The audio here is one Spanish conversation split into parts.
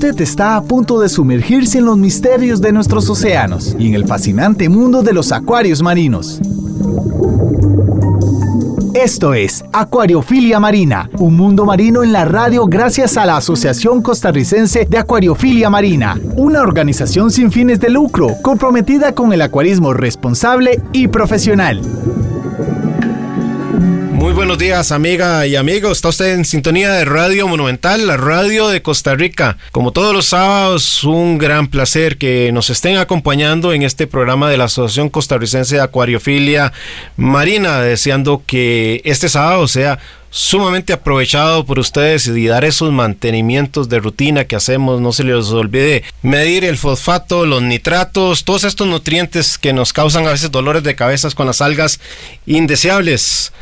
Usted está a punto de sumergirse en los misterios de nuestros océanos y en el fascinante mundo de los acuarios marinos. Esto es Acuariofilia Marina, un mundo marino en la radio gracias a la Asociación Costarricense de Acuariofilia Marina, una organización sin fines de lucro comprometida con el acuarismo responsable y profesional. Muy buenos días, amiga y amigo. Está usted en sintonía de Radio Monumental, la radio de Costa Rica. Como todos los sábados, un gran placer que nos estén acompañando en este programa de la Asociación Costarricense de Acuariofilia Marina, deseando que este sábado sea sumamente aprovechado por ustedes y dar esos mantenimientos de rutina que hacemos. No se les olvide medir el fosfato, los nitratos, todos estos nutrientes que nos causan a veces dolores de cabeza con las algas indeseables.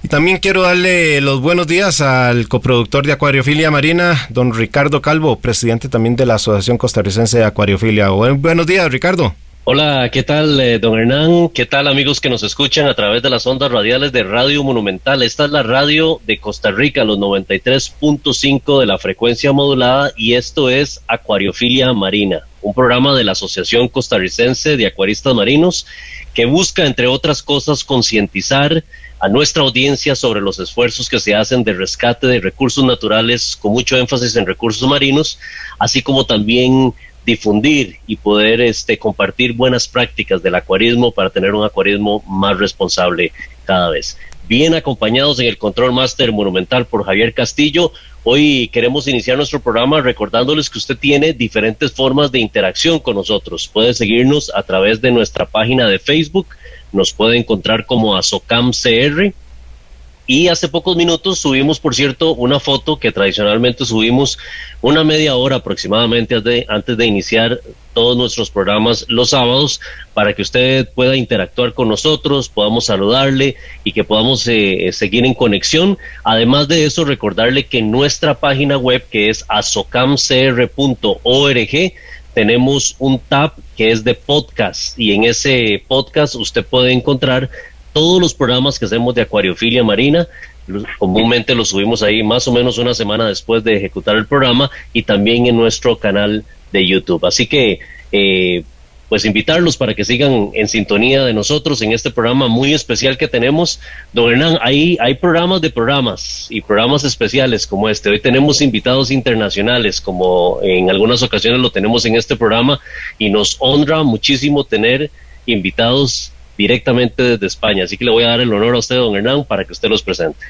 Y también quiero darle los buenos días al coproductor de Acuariofilia Marina, don Ricardo Calvo, presidente también de la Asociación Costarricense de Acuariofilia. Buenos días, Ricardo. Hola, ¿qué tal, don Hernán? ¿Qué tal, amigos que nos escuchan a través de las ondas radiales de Radio Monumental? Esta es la radio de Costa Rica, los 93.5 de la frecuencia modulada, y esto es Acuariofilia Marina, un programa de la Asociación Costarricense de Acuaristas Marinos que busca, entre otras cosas, concientizar a nuestra audiencia sobre los esfuerzos que se hacen de rescate de recursos naturales, con mucho énfasis en recursos marinos, así como también difundir y poder compartir buenas prácticas del acuarismo para tener un acuarismo más responsable cada vez. Bien acompañados en el Control Master Monumental por Javier Castillo. Hoy queremos iniciar nuestro programa recordándoles que usted tiene diferentes formas de interacción con nosotros. Puede seguirnos a través de nuestra página de Facebook, nos puede encontrar como ASOCAMCR. Y hace pocos minutos subimos, por cierto, una foto que tradicionalmente subimos una media hora aproximadamente antes de iniciar todos nuestros programas los sábados, para que usted pueda interactuar con nosotros, podamos saludarle y que podamos seguir en conexión. Además de eso, recordarle que en nuestra página web, que es asocamcr.org, tenemos un tab que es de podcast, y en ese podcast usted puede encontrar todos los programas que hacemos de Acuariofilia Marina. Comúnmente los subimos ahí más o menos una semana después de ejecutar el programa, y también en nuestro canal de YouTube. Así que pues invitarlos para que sigan en sintonía de nosotros en este programa muy especial que tenemos. Don Hernán, hay programas de programas y programas especiales como este. Hoy tenemos invitados internacionales, como en algunas ocasiones lo tenemos en este programa, y nos honra muchísimo tener invitados directamente desde España. Así que le voy a dar el honor a usted, don Hernán, para que usted los presente.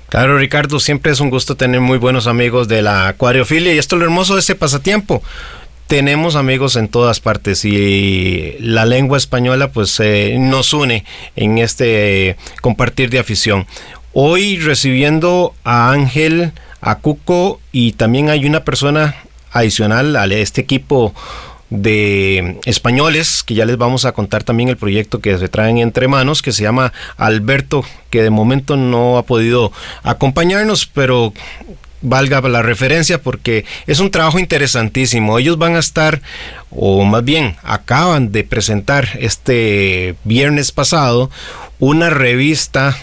Claro, Ricardo, siempre es un gusto tener muy buenos amigos de la acuariofilia, y esto es lo hermoso de ese pasatiempo. Tenemos amigos en todas partes, y la lengua española pues nos une en este compartir de afición. Hoy recibiendo a Ángel, a Cuco, y también hay una persona adicional a este equipo de españoles, que ya les vamos a contar también el proyecto que se traen entre manos, que se llama Alberto, que de momento no ha podido acompañarnos, pero valga la referencia porque es un trabajo interesantísimo. Ellos van a estar, o más bien acaban de presentar este viernes pasado, una revista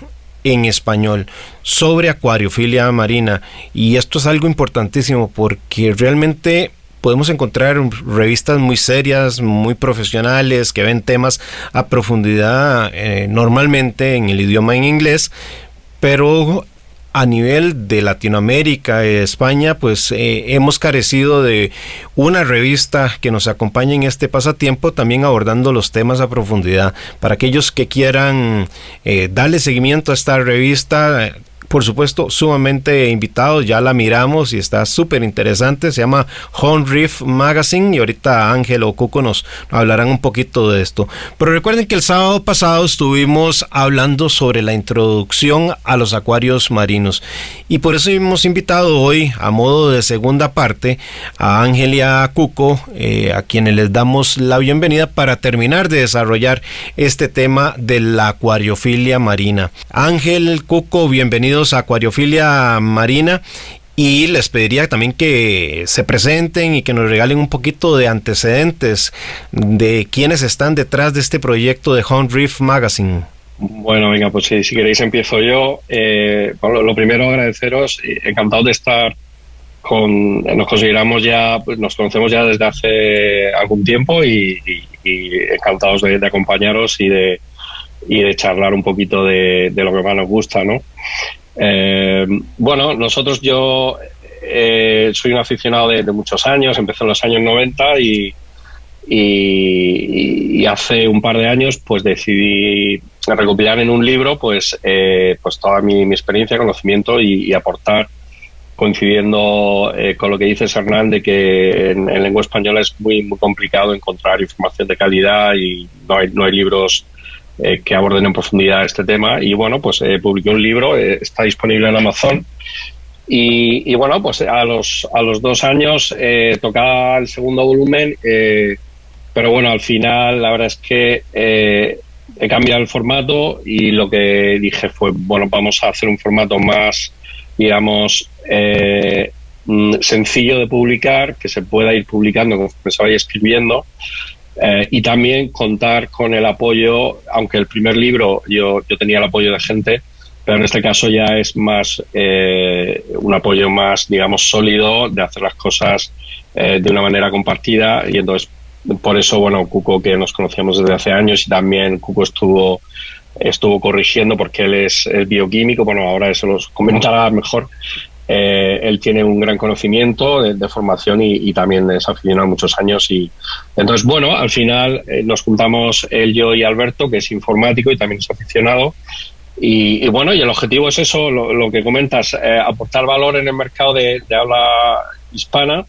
en español sobre acuariofilia marina, y esto es algo importantísimo porque realmente podemos encontrar revistas muy serias, muy profesionales, que ven temas a profundidad, normalmente en el idioma en inglés, pero a nivel de Latinoamérica, España, pues hemos carecido de una revista que nos acompañe en este pasatiempo, también abordando los temas a profundidad. Para aquellos que quieran darle seguimiento a esta revista, por supuesto, sumamente invitados, ya la miramos y está súper interesante. Se llama Home Reef Magazine, y ahorita Ángel o Cuco nos hablarán un poquito de esto. Pero recuerden que el sábado pasado estuvimos hablando sobre la introducción a los acuarios marinos, y por eso hemos invitado hoy, a modo de segunda parte, a Ángel y a Cuco, a quienes les damos la bienvenida para terminar de desarrollar este tema de la acuariofilia marina. Ángel, Cuco, bienvenidos a Acuariofilia Marina, y les pediría también que se presenten y que nos regalen un poquito de antecedentes de quiénes están detrás de este proyecto de Home Reef Magazine. Bueno, venga, pues si queréis empiezo yo. Lo primero, agradeceros, encantado de estar nos consideramos ya, pues nos conocemos ya desde hace algún tiempo y encantados de acompañaros y de charlar un poquito de lo que más nos gusta, ¿no? Bueno, yo soy un aficionado de muchos años, empecé en los años 90 y hace un par de años pues decidí recopilar en un libro pues toda mi experiencia, conocimiento y aportar, coincidiendo con lo que dices, Hernán, de que en lengua española es muy, muy complicado encontrar información de calidad y no hay libros que aborden en profundidad este tema. Y bueno, pues publiqué un libro, está disponible en Amazon. Y bueno, pues a los 2 años tocaba el segundo volumen, pero bueno, al final la verdad es que he cambiado el formato y lo que dije fue, bueno, vamos a hacer un formato más, digamos, sencillo de publicar, que se pueda ir publicando conforme se vaya escribiendo, y también contar con el apoyo, aunque el primer libro yo tenía el apoyo de gente, pero en este caso ya es más un apoyo más, digamos, sólido, de hacer las cosas de una manera compartida. Y entonces, por eso, bueno, Cuco, que nos conocíamos desde hace años, y también Cuco estuvo corrigiendo, porque él es bioquímico, bueno, ahora eso los comentará mejor. Él tiene un gran conocimiento de formación y también es aficionado muchos años, y entonces, bueno, al final nos juntamos él, yo y Alberto, que es informático y también es aficionado, y bueno, y el objetivo es eso, lo que comentas, aportar valor en el mercado de habla hispana,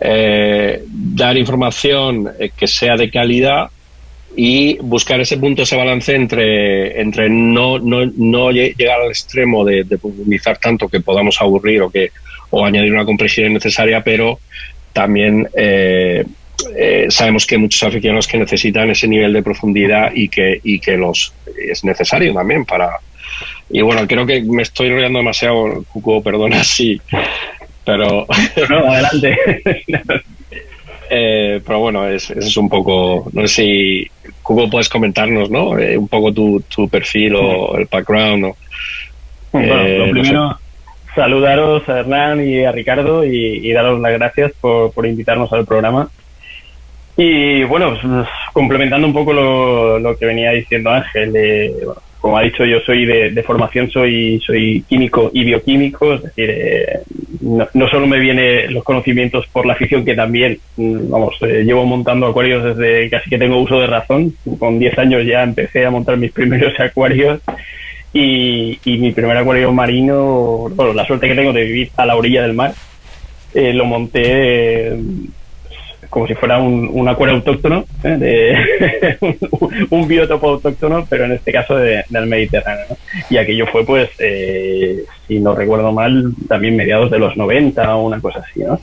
dar información que sea de calidad y buscar ese punto, ese balance entre no llegar al extremo de profundizar tanto que podamos aburrir o añadir una complejidad innecesaria, pero también sabemos que hay muchos aficionados que necesitan ese nivel de profundidad y que es necesario también para... Y bueno, creo que me estoy enrollando demasiado, Cuco, perdona, sí, pero... No, adelante. Pero bueno, ese es un poco, no sé si Cuco puedes comentarnos, ¿no? Un poco tu perfil o el background, ¿no? Bueno, lo primero, no sé. Saludaros a Hernán y a Ricardo y daros las gracias por invitarnos al programa. Y bueno, pues, complementando un poco lo que venía diciendo Ángel, bueno, como ha dicho, yo soy de formación, soy químico y bioquímico, es decir, no solo me vienen los conocimientos por la afición, que también, vamos, llevo montando acuarios desde casi que tengo uso de razón. Con 10 años ya empecé a montar mis primeros acuarios y mi primer acuario marino, bueno, la suerte que tengo de vivir a la orilla del mar, lo monté como si fuera un acuario autóctono, un biotopo autóctono, pero en este caso del Mediterráneo, ¿no? Y aquello fue, pues, si no recuerdo mal, también mediados de los 90 o una cosa así, ¿no?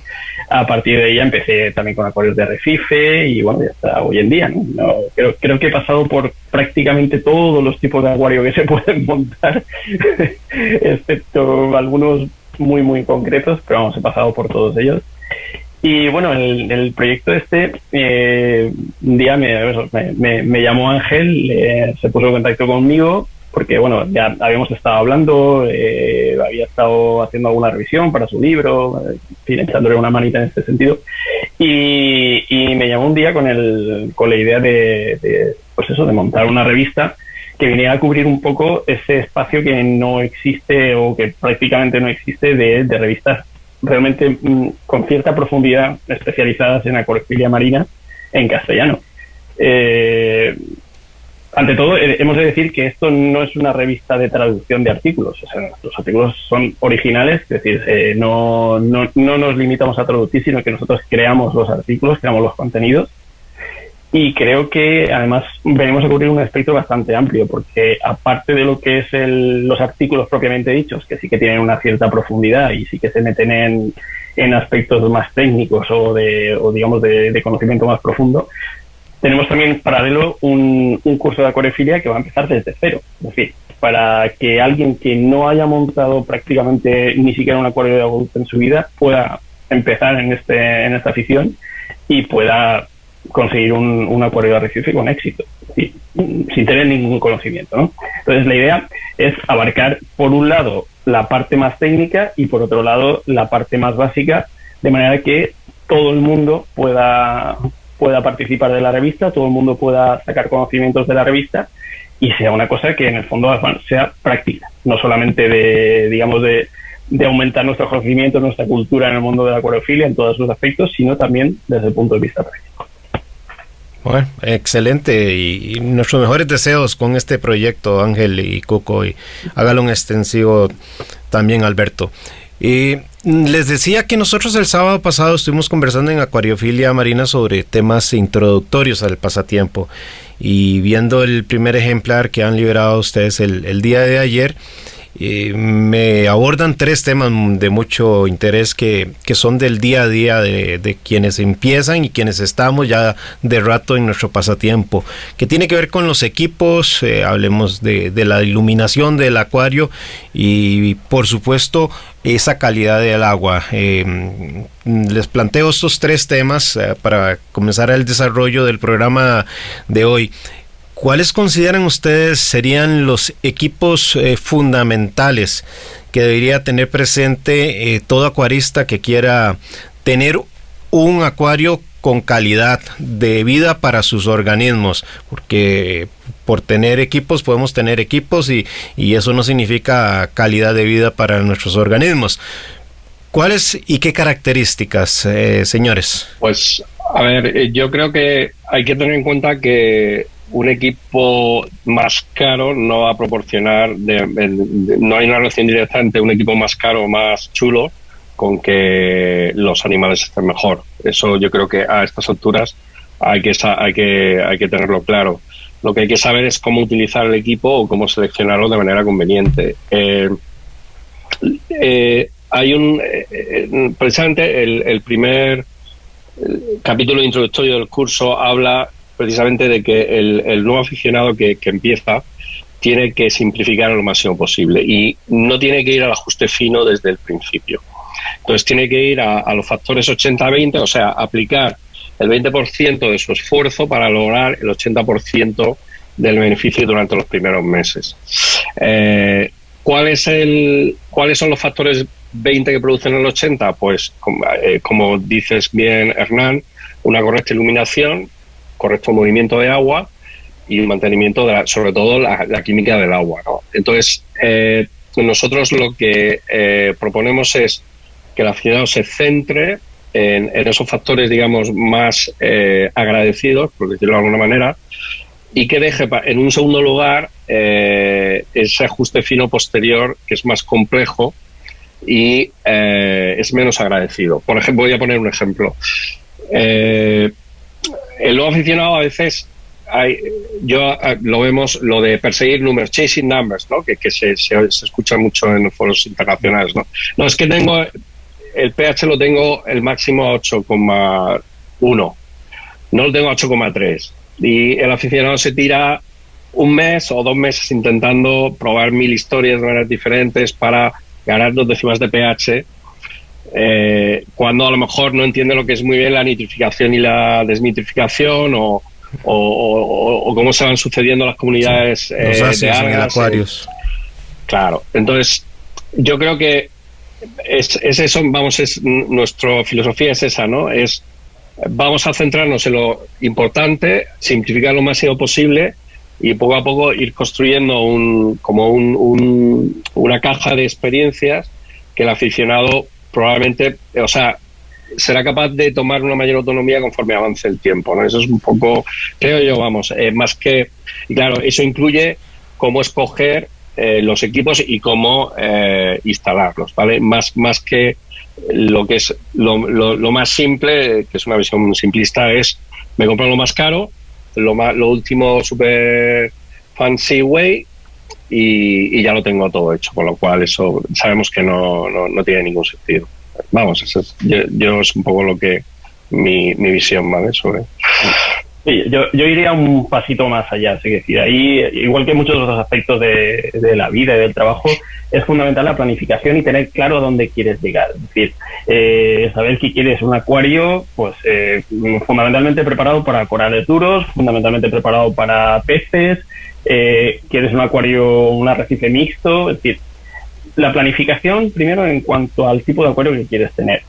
A partir de ella empecé también con acuarios de arrecife y, bueno, ya está hoy en día, ¿no? Creo que he pasado por prácticamente todos los tipos de acuario que se pueden montar, excepto algunos muy, muy concretos, pero vamos, he pasado por todos ellos. Y bueno, el proyecto un día me llamó Ángel, se puso en contacto conmigo, porque bueno, ya habíamos estado hablando, había estado haciendo alguna revisión para su libro, en fin, echándole una manita en este sentido, y me llamó un día con la idea de montar una revista que viniera a cubrir un poco ese espacio que no existe o que prácticamente no existe de revistas realmente con cierta profundidad especializadas en acuariofilia marina en castellano. Ante todo, hemos de decir que esto no es una revista de traducción de artículos, o sea, los artículos son originales, es decir, no nos limitamos a traducir, sino que nosotros creamos los artículos, creamos los contenidos. Y creo que además venimos a cubrir un aspecto bastante amplio, porque aparte de lo que es los artículos propiamente dichos, que sí que tienen una cierta profundidad y sí que se meten en aspectos más técnicos o digamos de conocimiento más profundo, tenemos también en paralelo un curso de acuariofilia que va a empezar desde cero. Es decir, para que alguien que no haya montado prácticamente ni siquiera un acuario de adulto en su vida pueda empezar en esta afición y pueda conseguir un acuario de arrecife con éxito, sin tener ningún conocimiento, ¿no? Entonces la idea es abarcar, por un lado, la parte más técnica y por otro lado la parte más básica, de manera que todo el mundo pueda participar de la revista, todo el mundo pueda sacar conocimientos de la revista y sea una cosa que en el fondo, bueno, sea práctica, no solamente de aumentar nuestros conocimientos, nuestra cultura en el mundo de la acuariofilia en todos sus aspectos, sino también desde el punto de vista práctico. Bueno, excelente, y nuestros mejores deseos con este proyecto, Ángel y Cuco, y hágalo un extensivo también, Alberto. Y les decía que nosotros el sábado pasado estuvimos conversando en Acuariofilia Marina sobre temas introductorios al pasatiempo, y viendo el primer ejemplar que han liberado ustedes el día de ayer, me abordan 3 temas de mucho interés que son del día a día de quienes empiezan y quienes estamos ya de rato en nuestro pasatiempo, que tiene que ver con los equipos. Hablemos de la iluminación del acuario y por supuesto esa calidad del agua. Les planteo estos 3 temas para comenzar el desarrollo del programa de hoy. ¿Cuáles consideran ustedes serían los equipos fundamentales que debería tener presente todo acuarista que quiera tener un acuario con calidad de vida para sus organismos? Porque por tener equipos podemos tener equipos y eso no significa calidad de vida para nuestros organismos. ¿Cuáles y qué características, señores? Pues, a ver, yo creo que hay que tener en cuenta que un equipo más caro no va a proporcionar, no hay una relación directa entre un equipo más caro o más chulo con que los animales estén mejor. Eso yo creo que a estas alturas hay que tenerlo claro. Lo que hay que saber es cómo utilizar el equipo o cómo seleccionarlo de manera conveniente. Precisamente el primer capítulo introductorio del curso habla precisamente de que el nuevo aficionado que empieza tiene que simplificar lo máximo posible y no tiene que ir al ajuste fino desde el principio. Entonces tiene que ir a los factores 80-20, o sea, aplicar el 20% de su esfuerzo para lograr el 80% del beneficio durante los primeros meses. ¿Cuáles son los factores 20 que producen el 80? Pues, como dices bien, Hernán, una correcta iluminación, correcto movimiento de agua y el mantenimiento sobre todo la química del agua, ¿no? Entonces, nosotros lo que proponemos es que el aficionado se centre en esos factores, digamos, más agradecidos, por decirlo de alguna manera, y que deje en un segundo lugar ese ajuste fino posterior, que es más complejo y es menos agradecido. Por ejemplo, voy a poner un ejemplo. El nuevo aficionado a veces lo vemos, lo de perseguir números, chasing numbers, ¿no? Que se escucha mucho en los foros internacionales, ¿no? No, es que tengo el pH lo tengo el máximo a 8,1, no lo tengo a 8,3 y el aficionado se tira un mes o 2 meses intentando probar 1000 historias de maneras diferentes para ganar 2 décimas de pH, cuando a lo mejor no entiende lo que es muy bien la nitrificación y la desnitrificación o cómo se van sucediendo las comunidades los ácidos de algas en el acuarios. Claro, entonces yo creo que es eso, nuestra filosofía es esa, ¿no? Vamos a centrarnos en lo importante, simplificar lo máximo posible y poco a poco ir construyendo una caja de experiencias que el aficionado probablemente, o sea, será capaz de tomar una mayor autonomía conforme avance el tiempo, ¿no? Eso es un poco, creo yo, más que, y claro, eso incluye cómo escoger los equipos y cómo instalarlos, ¿vale? Más que lo que es lo más simple, que es una visión simplista, es me compro lo más caro, lo último super fancy way y ya lo tengo todo hecho, con lo cual eso sabemos que no tiene ningún sentido. Vamos, eso yo es un poco lo que mi visión, ¿vale? Sobre. Sí, yo iría un pasito más allá, es decir, ahí, igual que muchos otros aspectos de la vida y del trabajo, es fundamental la planificación y tener claro dónde quieres llegar. Es decir, saber que quieres un acuario, pues fundamentalmente preparado para corales duros, fundamentalmente preparado para peces, quieres un acuario, un arrecife mixto, es decir, la planificación, primero en cuanto al tipo de acuario que quieres tener.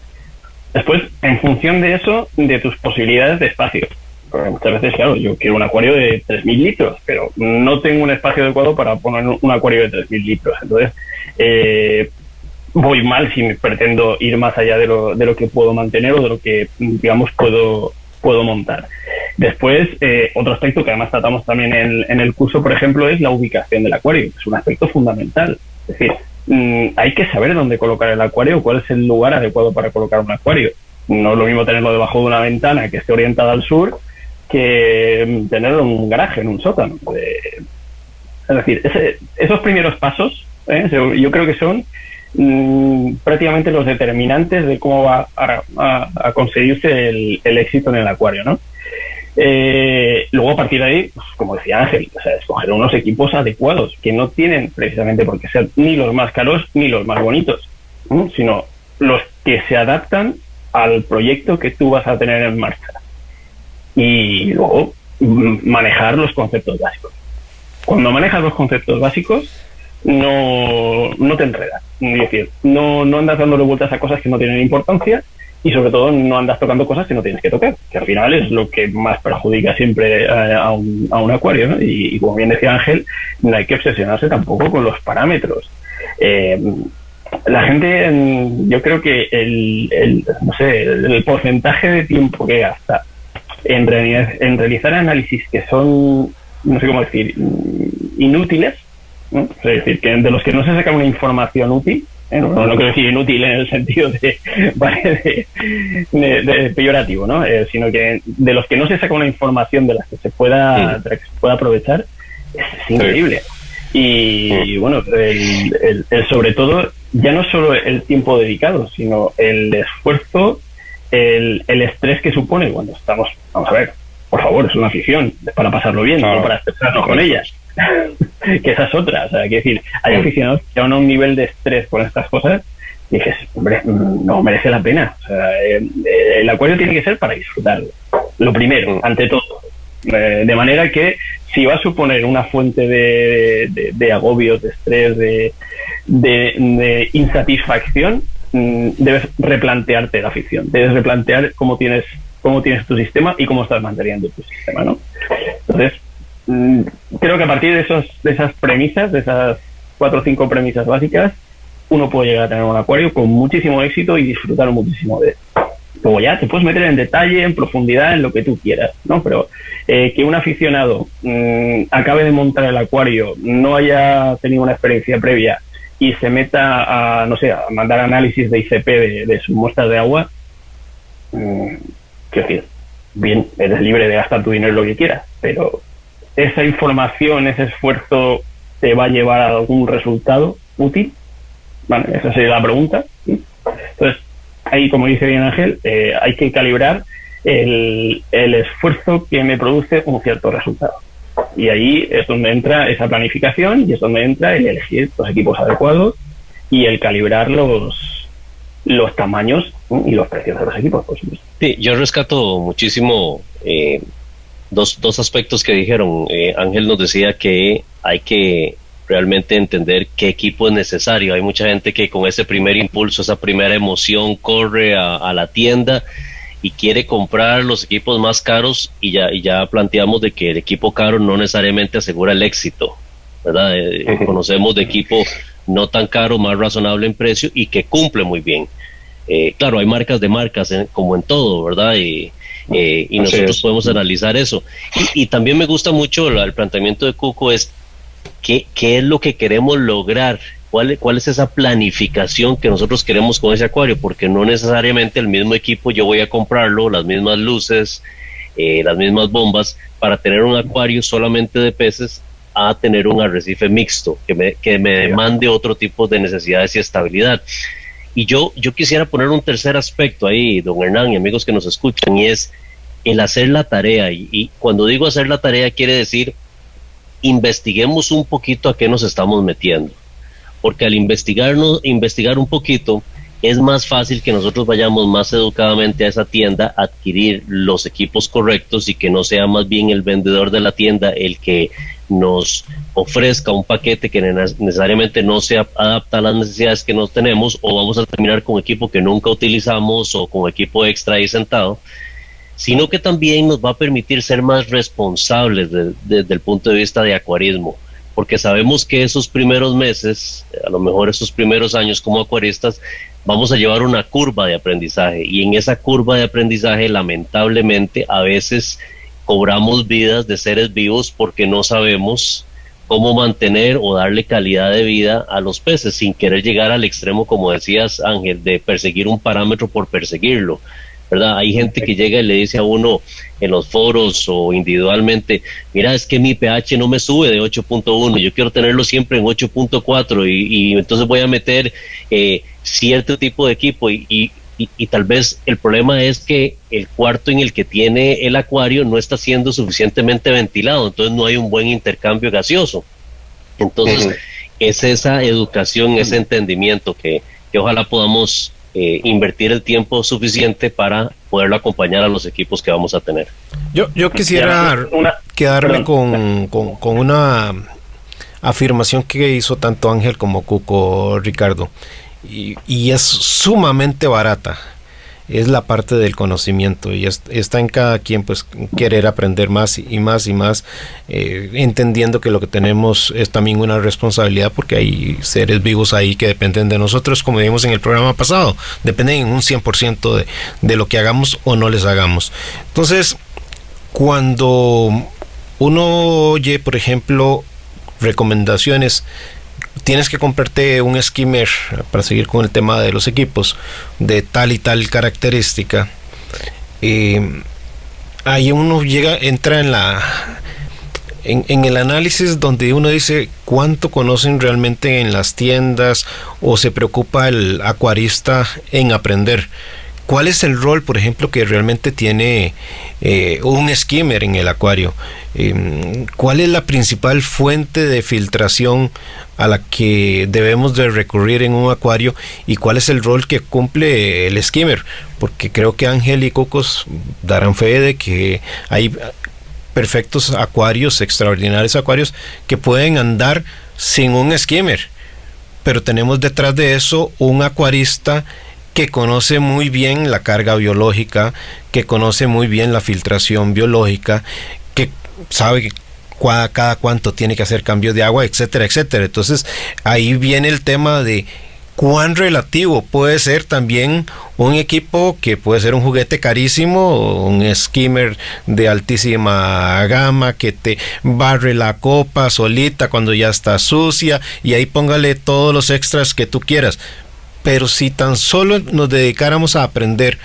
Después, en función de eso, de tus posibilidades de espacio. Porque muchas veces, claro, yo quiero un acuario de 3.000 litros, pero no tengo un espacio adecuado para poner un acuario de 3.000 litros. Entonces, voy mal si me pretendo ir más allá de lo que puedo mantener o de lo que, digamos, puedo montar. Después, otro aspecto que además tratamos también en el curso, por ejemplo, es la ubicación del acuario. Es un aspecto fundamental. Es decir, hay que saber dónde colocar el acuario, cuál es el lugar adecuado para colocar un acuario. No es lo mismo tenerlo debajo de una ventana que esté orientada al sur que tenerlo en un garaje, en un sótano. Es decir, esos primeros pasos, yo creo que son prácticamente los determinantes de cómo va a conseguirse el éxito en el acuario, ¿no? Luego, a partir de ahí, pues, como decía Ángel, o sea, escoger unos equipos adecuados que no tienen precisamente por qué ser ni los más caros ni los más bonitos, sino los que se adaptan al proyecto que tú vas a tener en marcha. Y luego manejar los conceptos básicos. Cuando manejas los conceptos básicos, no te enredas. Es decir, no andas dándole vueltas a cosas que no tienen importancia, y sobre todo no andas tocando cosas que no tienes que tocar, que al final es lo que más perjudica siempre a un acuario, ¿no? Y como bien decía Ángel, no hay que obsesionarse tampoco con los parámetros. La gente, yo creo que el porcentaje de tiempo que gasta en realizar análisis que son, no sé cómo decir, inútiles, ¿no? Es decir, que de los que no se saca una información útil, no quiero decir inútil en el sentido de peyorativo, ¿no? Sino que de los que no se saca una información de las que se pueda aprovechar, es increíble. Y bueno, sobre todo, ya no solo el tiempo dedicado, sino el esfuerzo, el estrés que supone cuando estamos, vamos a ver, por favor, es una afición, es para pasarlo bien, no para estresarnos con ellas. Que esa es otra, o sea, quiero decir, hay aficionados que llevan a un nivel de estrés con estas cosas y dices, hombre, no merece la pena. O sea, el acuario tiene que ser para disfrutarlo, lo primero, ante todo, de manera que si va a suponer una fuente de agobios, de estrés, de insatisfacción, debes replantearte la afición, debes replantear cómo tienes tu sistema y cómo estás manteniendo tu sistema, ¿no? Entonces, creo que a partir de esas premisas, de esas 4 o 5 premisas básicas, uno puede llegar a tener un acuario con muchísimo éxito y disfrutar muchísimo de él. Luego ya te puedes meter en detalle, en profundidad, en lo que tú quieras, ¿no? Pero que un aficionado acabe de montar el acuario, no haya tenido una experiencia previa y se meta a mandar análisis de ICP de sus muestras de agua, quiero decir, bien, eres libre de gastar tu dinero lo que quieras, pero esa información, ese esfuerzo te va a llevar a algún resultado útil. Vale, esa sería la pregunta. Entonces, ahí, como dice bien Ángel, hay que calibrar el esfuerzo que me produce un cierto resultado. Y ahí es donde entra esa planificación y es donde entra el elegir los equipos adecuados y el calibrar los tamaños y los precios de los equipos, por supuesto. Sí, yo rescato muchísimo dos aspectos que dijeron. Ángel nos decía que hay que realmente entender qué equipo es necesario. Hay mucha gente que con ese primer impulso, esa primera emoción, corre a la tienda y quiere comprar los equipos más caros, y ya planteamos de que el equipo caro no necesariamente asegura el éxito, ¿verdad? Conocemos de equipo no tan caro, más razonable en precio y que cumple muy bien. Claro, hay marcas de marcas, como en todo, ¿verdad? Y nosotros podemos analizar eso. Y también me gusta mucho el planteamiento de Cuco, es qué es lo que queremos lograr, cuál es esa planificación que nosotros queremos con ese acuario, porque no necesariamente el mismo equipo yo voy a comprarlo, las mismas luces, las mismas bombas, para tener un acuario solamente de peces, a tener un arrecife mixto, que me demande otro tipo de necesidades y estabilidad. Y yo quisiera poner un tercer aspecto ahí, don Hernán y amigos que nos escuchan, y es el hacer la tarea. Y cuando digo hacer la tarea, quiere decir investiguemos un poquito a qué nos estamos metiendo, porque al investigar un poquito, es más fácil que nosotros vayamos más educadamente a esa tienda a adquirir los equipos correctos, y que no sea más bien el vendedor de la tienda el que nos ofrezca un paquete que necesariamente no se adapta a las necesidades que nos tenemos, o vamos a terminar con equipo que nunca utilizamos o con equipo extra ahí sentado, sino que también nos va a permitir ser más responsables desde el punto de vista de acuarismo, porque sabemos que esos primeros meses, a lo mejor esos primeros años como acuaristas, vamos a llevar una curva de aprendizaje, y en esa curva de aprendizaje lamentablemente a veces cobramos vidas de seres vivos porque no sabemos cómo mantener o darle calidad de vida a los peces, sin querer llegar al extremo, como decías, Ángel, de perseguir un parámetro por perseguirlo, ¿verdad? Hay gente que llega y le dice a uno en los foros o individualmente, mira, es que mi pH no me sube de 8.1, yo quiero tenerlo siempre en 8.4 y entonces voy a meter cierto tipo de equipo y tal vez el problema es que el cuarto en el que tiene el acuario no está siendo suficientemente ventilado, entonces no hay un buen intercambio gaseoso. Entonces es esa educación, ese entendimiento que ojalá podamos invertir el tiempo suficiente para poderlo acompañar a los equipos que vamos a tener. Yo quisiera quedarme con una afirmación que hizo tanto Ángel como Cuco, Ricardo, y es sumamente barata. Es la parte del conocimiento, y está en cada quien pues querer aprender más y más y más, entendiendo que lo que tenemos es también una responsabilidad, porque hay seres vivos ahí que dependen de nosotros, como vimos en el programa pasado, dependen en un 100% de lo que hagamos o no les hagamos. Entonces, cuando uno oye, por ejemplo, recomendaciones, tienes que comprarte un skimmer, para seguir con el tema de los equipos, de tal y tal característica, ahí uno entra en el análisis donde uno dice cuánto conocen realmente en las tiendas, o se preocupa el acuarista en aprender. ¿Cuál es el rol, por ejemplo, que realmente tiene un skimmer en el acuario? ¿Cuál es la principal fuente de filtración a la que debemos de recurrir en un acuario, y cuál es el rol que cumple el skimmer? Porque creo que Ángel y Cocos darán fe de que hay perfectos acuarios, extraordinarios acuarios, que pueden andar sin un skimmer, pero tenemos detrás de eso un acuarista que conoce muy bien la carga biológica, que conoce muy bien la filtración biológica, que sabe que cada cuánto tiene que hacer cambios de agua, etcétera, etcétera. Entonces ahí viene el tema de cuán relativo puede ser también un equipo, que puede ser un juguete carísimo, un skimmer de altísima gama que te barre la copa solita cuando ya está sucia, y ahí póngale todos los extras que tú quieras. Pero si tan solo nos dedicáramos a aprender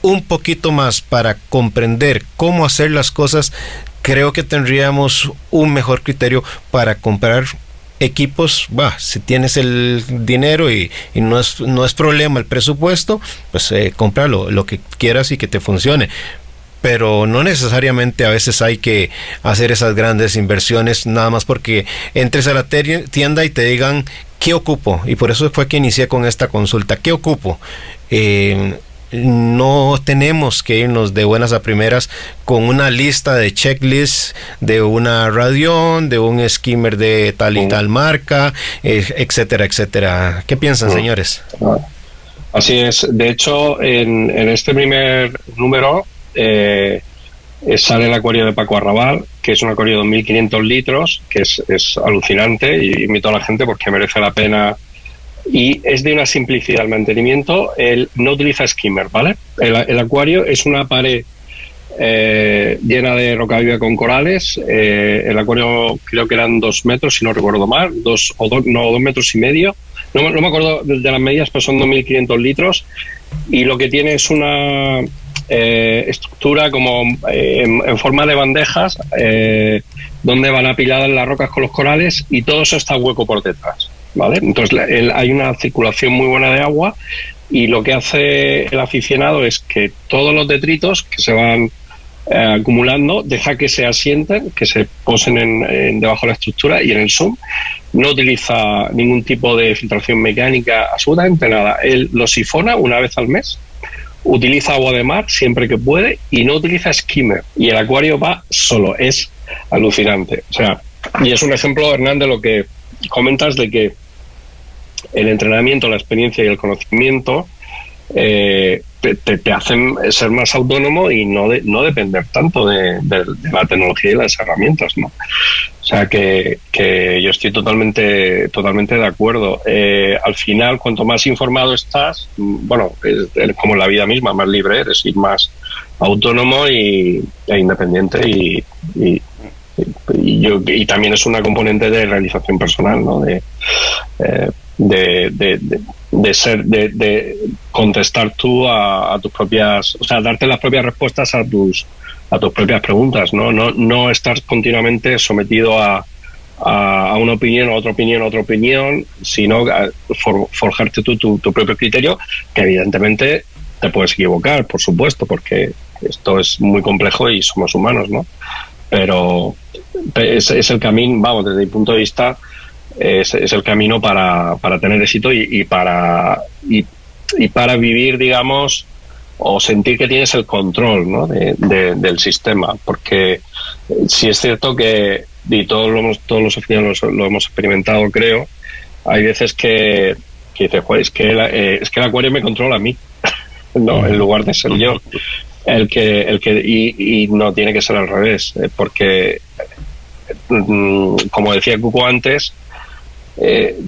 un poquito más para comprender cómo hacer las cosas, creo que tendríamos un mejor criterio para comprar equipos. Si tienes el dinero y no es problema el presupuesto, pues compra lo que quieras y que te funcione. Pero no necesariamente a veces hay que hacer esas grandes inversiones nada más porque entres a la tienda y te digan ¿qué ocupo? Y por eso fue que inicié con esta consulta. ¿Qué ocupo? No tenemos que irnos de buenas a primeras con una lista de checklists de una Radion, de un skimmer de tal y tal marca, etcétera, etcétera. ¿Qué piensan, señores? Así es. De hecho, en este primer número sale el acuario de Paco Arrabal, que es un acuario de 2.500 litros, que es alucinante, y invito a la gente porque merece la pena, y es de una simplicidad al mantenimiento. Él no utiliza skimmer, ¿vale? El acuario es una pared llena de roca viva con corales. El acuario creo que eran 2 metros, si no recuerdo mal, 2 metros y medio, no me acuerdo de las medidas, pero son 2.500 litros, y lo que tiene es una estructura como en forma de bandejas, donde van apiladas las rocas con los corales, y todo eso está hueco por detrás, ¿vale? Entonces hay una circulación muy buena de agua, y lo que hace el aficionado es que todos los detritos que se van acumulando, deja que se asienten, que se posen en debajo de la estructura, y en el zoom no utiliza ningún tipo de filtración mecánica, absolutamente nada. Él lo sifona una vez al mes, utiliza agua de mar siempre que puede, y no utiliza skimmer, y el acuario va solo. Es alucinante. O sea, Y es un ejemplo, Hernán, de lo que comentas, de que el entrenamiento, la experiencia y el conocimiento te hacen ser más autónomo y no depender tanto de la tecnología y las herramientas, ¿no? O sea que yo estoy totalmente de acuerdo. Al final, cuanto más informado estás, bueno, es como en la vida misma, más libre eres y más autónomo e independiente y también es una componente de realización personal, ¿no? De contestar tú a tus propias, o sea, darte las propias respuestas a tus propias preguntas, no estar continuamente sometido a una opinión, a otra opinión, sino forjarte tu propio criterio, que evidentemente te puedes equivocar, por supuesto, porque esto es muy complejo y somos humanos, ¿no? Pero es el camino, vamos, desde mi punto de vista, es el camino para tener éxito y para vivir, digamos, o sentir que tienes el control, ¿no? del sistema, porque sí es cierto que, y todos los oficiales lo hemos experimentado, creo, hay veces que dices, joder, es que el acuario me controla a mí, no, en lugar de ser yo el que y no tiene que ser al revés, porque como decía Cuco antes,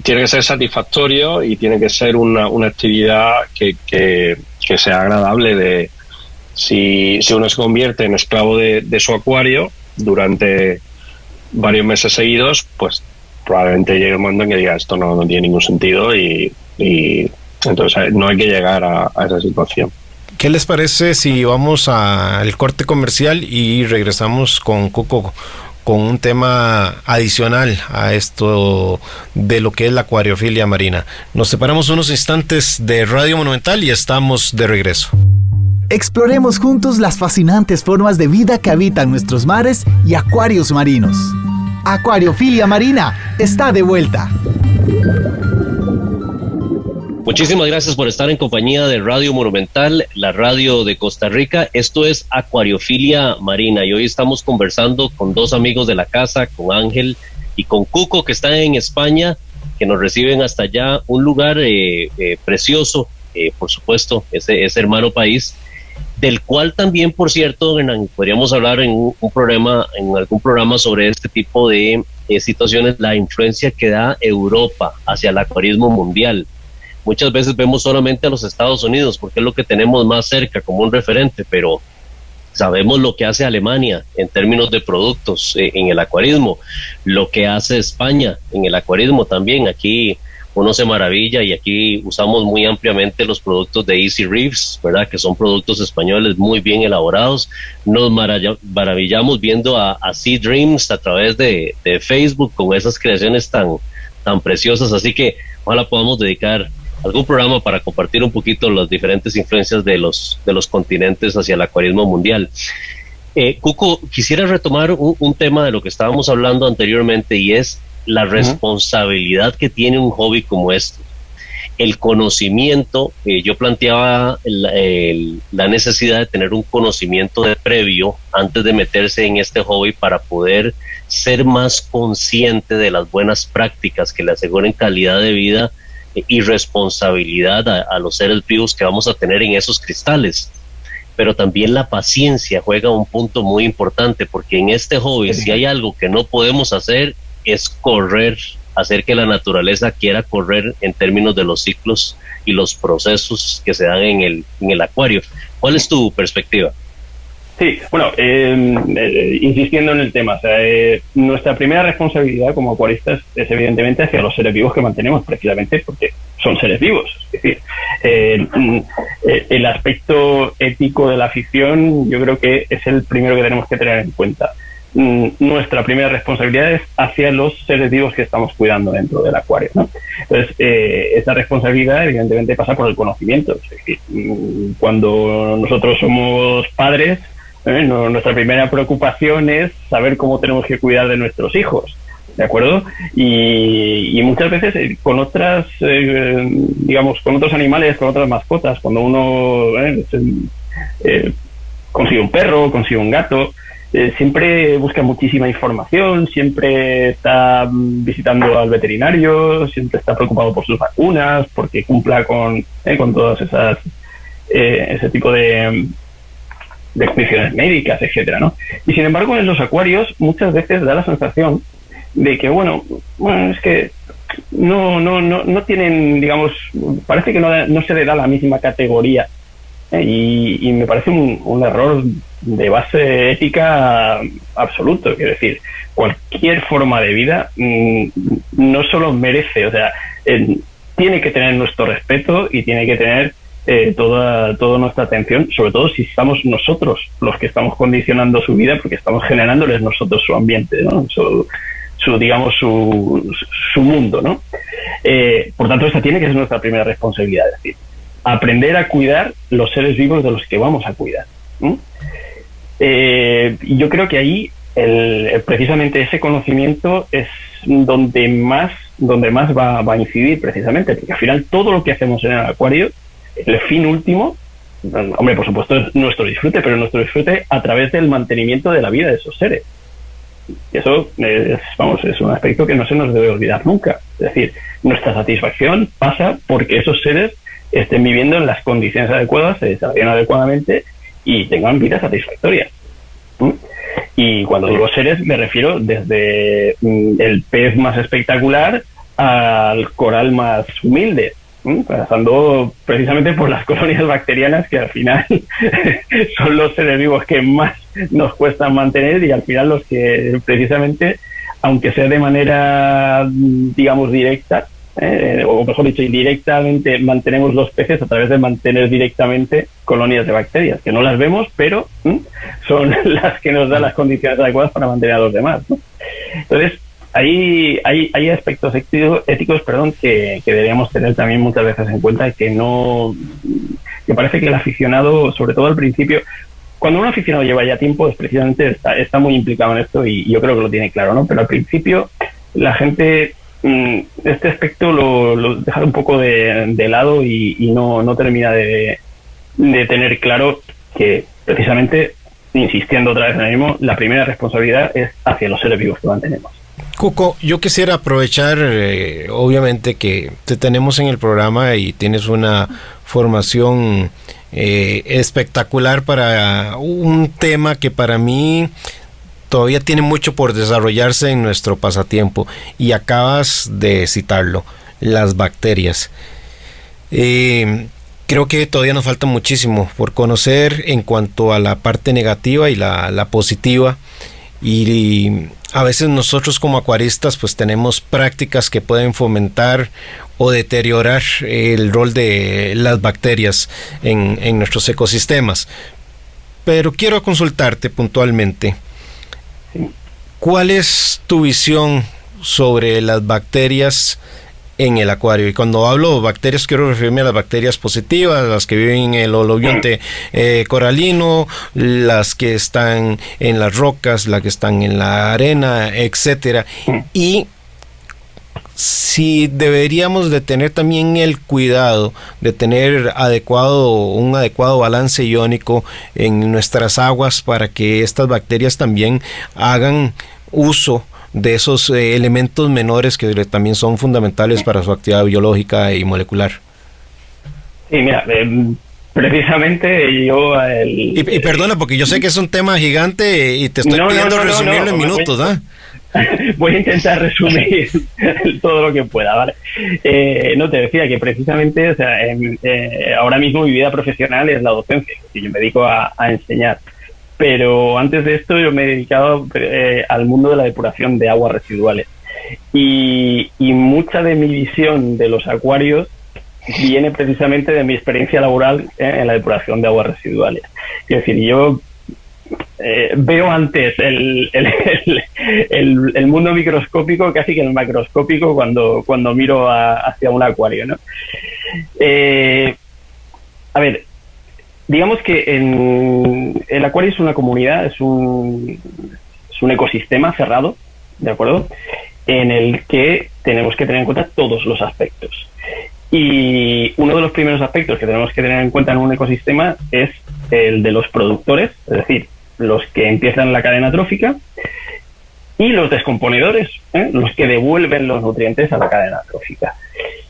tiene que ser satisfactorio y tiene que ser una actividad que sea agradable. Si uno se convierte en esclavo de su acuario durante varios meses seguidos, pues probablemente llegue un momento en que diga esto no tiene ningún sentido y entonces no hay que llegar a esa situación. ¿Qué les parece si vamos al corte comercial y regresamos con Cuco con un tema adicional a esto de lo que es la acuariofilia marina? Nos separamos unos instantes de Radio Monumental y estamos de regreso. Exploremos juntos las fascinantes formas de vida que habitan nuestros mares y acuarios marinos. Acuariofilia Marina está de vuelta. Muchísimas gracias por estar en compañía de Radio Monumental, la radio de Costa Rica. Esto es Acuariofilia Marina y hoy estamos conversando con dos amigos de la casa, con Ángel y con Cuco, que están en España, que nos reciben hasta allá, un lugar precioso, por supuesto, ese hermano país, del cual también, por cierto, podríamos hablar en algún programa sobre este tipo de situaciones, la influencia que da Europa hacia el acuarismo mundial. Muchas veces vemos solamente a los Estados Unidos porque es lo que tenemos más cerca como un referente, pero sabemos lo que hace Alemania en términos de productos en el acuarismo, lo que hace España en el acuarismo también. Aquí uno se maravilla y aquí usamos muy ampliamente los productos de Easy Reefs, ¿verdad? Que son productos españoles muy bien elaborados. Nos maravillamos viendo a Sea Dreams a través de Facebook con esas creaciones tan preciosas, así que ojalá podamos dedicar algún programa para compartir un poquito las diferentes influencias de los continentes hacia el acuarismo mundial. Cuco, quisiera retomar un tema de lo que estábamos hablando anteriormente y es la responsabilidad que tiene un hobby como este. El conocimiento, yo planteaba la necesidad de tener un conocimiento previo antes de meterse en este hobby para poder ser más consciente de las buenas prácticas que le aseguren calidad de vida y responsabilidad a los seres vivos que vamos a tener en esos cristales. Pero también la paciencia juega un punto muy importante, porque en este hobby, si hay algo que no podemos hacer, es hacer que la naturaleza quiera correr en términos de los ciclos y los procesos que se dan en el acuario. ¿Cuál es tu perspectiva? Sí, bueno, insistiendo en el tema, o sea, nuestra primera responsabilidad como acuaristas es evidentemente hacia los seres vivos que mantenemos, precisamente porque son seres vivos. Es decir, el aspecto ético de la afición yo creo que es el primero que tenemos que tener en cuenta. Nuestra primera responsabilidad es hacia los seres vivos que estamos cuidando dentro del acuario, ¿no? Entonces, esa responsabilidad evidentemente pasa por el conocimiento. Es decir, cuando nosotros somos padres, nuestra primera preocupación es saber cómo tenemos que cuidar de nuestros hijos, ¿de acuerdo? Y muchas veces con otras, digamos, con otros animales, con otras mascotas, cuando uno consigue un perro, consigue un gato, siempre busca muchísima información, siempre está visitando al veterinario, siempre está preocupado por sus vacunas, porque cumpla con todas esas ese tipo de condiciones médicas, etcétera, ¿no? Y sin embargo, en los acuarios muchas veces da la sensación de que bueno, es que no tienen, digamos, parece que no se le da la misma categoría, y me parece un error de base ética absoluto. Quiero decir, cualquier forma de vida no solo merece, o sea, tiene que tener nuestro respeto y tiene que tener toda nuestra atención, sobre todo si somos nosotros los que estamos condicionando su vida, porque estamos generándoles nosotros su ambiente, ¿no? Su mundo, ¿no? Por tanto, esa tiene que ser nuestra primera responsabilidad, es decir, aprender a cuidar los seres vivos de los que vamos a cuidar. Y yo creo que ahí precisamente ese conocimiento es donde más va a incidir, precisamente, porque al final todo lo que hacemos en el acuario, el fin último, hombre, por supuesto es nuestro disfrute, pero nuestro disfrute a través del mantenimiento de la vida de esos seres. Y eso es un aspecto que no se nos debe olvidar nunca. Es decir, nuestra satisfacción pasa porque esos seres estén viviendo en las condiciones adecuadas, se desarrollen adecuadamente y tengan vida satisfactoria. Y cuando digo seres me refiero desde el pez más espectacular al coral más humilde, pasando precisamente por las colonias bacterianas, que al final son los seres vivos que más nos cuestan mantener, y al final los que precisamente, aunque sea de manera, digamos, directa, o mejor dicho, indirectamente, mantenemos los peces a través de mantener directamente colonias de bacterias, que no las vemos, pero son las que nos dan las condiciones adecuadas para mantener a los demás, ¿no? Entonces, hay aspectos éticos, que deberíamos tener también muchas veces en cuenta, que parece que el aficionado, sobre todo al principio, cuando un aficionado lleva ya tiempo, es precisamente está muy implicado en esto, y yo creo que lo tiene claro, ¿no? Pero al principio la gente este aspecto lo deja un poco de lado y no termina de tener claro que precisamente, insistiendo otra vez en el mismo, la primera responsabilidad es hacia los seres vivos que mantenemos. Cuco, yo quisiera aprovechar, obviamente que te tenemos en el programa y tienes una formación espectacular para un tema que para mí todavía tiene mucho por desarrollarse en nuestro pasatiempo, y acabas de citarlo, las bacterias. Creo que todavía nos falta muchísimo por conocer en cuanto a la parte negativa y la positiva, y a veces nosotros como acuaristas pues tenemos prácticas que pueden fomentar o deteriorar el rol de las bacterias en nuestros ecosistemas. Pero quiero consultarte puntualmente, ¿cuál es tu visión sobre las bacterias en el acuario? Y cuando hablo de bacterias, quiero referirme a las bacterias positivas, las que viven en el holobionte coralino, las que están en las rocas, las que están en la arena, etcétera. Y si deberíamos de tener también el cuidado de tener un adecuado balance iónico en nuestras aguas para que estas bacterias también hagan uso de esos elementos menores que también son fundamentales para su actividad biológica y molecular. Sí, mira, precisamente yo... Y perdona, porque yo sé que es un tema gigante y te estoy pidiendo resumirlo en minutos, ¿ah? Voy a intentar resumir todo lo que pueda, ¿vale? No, te decía que precisamente, o sea, ahora mismo mi vida profesional es la docencia, y yo me dedico a enseñar. Pero antes de esto yo me he dedicado al mundo de la depuración de aguas residuales. Y mucha de mi visión de los acuarios viene precisamente de mi experiencia laboral en la depuración de aguas residuales. Es decir, yo veo antes el mundo microscópico casi que el macroscópico cuando miro hacia un acuario, ¿no? A ver, digamos que el acuario es una comunidad, es un ecosistema cerrado, ¿de acuerdo? En el que tenemos que tener en cuenta todos los aspectos. Y uno de los primeros aspectos que tenemos que tener en cuenta en un ecosistema es el de los productores, es decir, los que empiezan la cadena trófica, y los descomponedores, los que devuelven los nutrientes a la cadena trófica.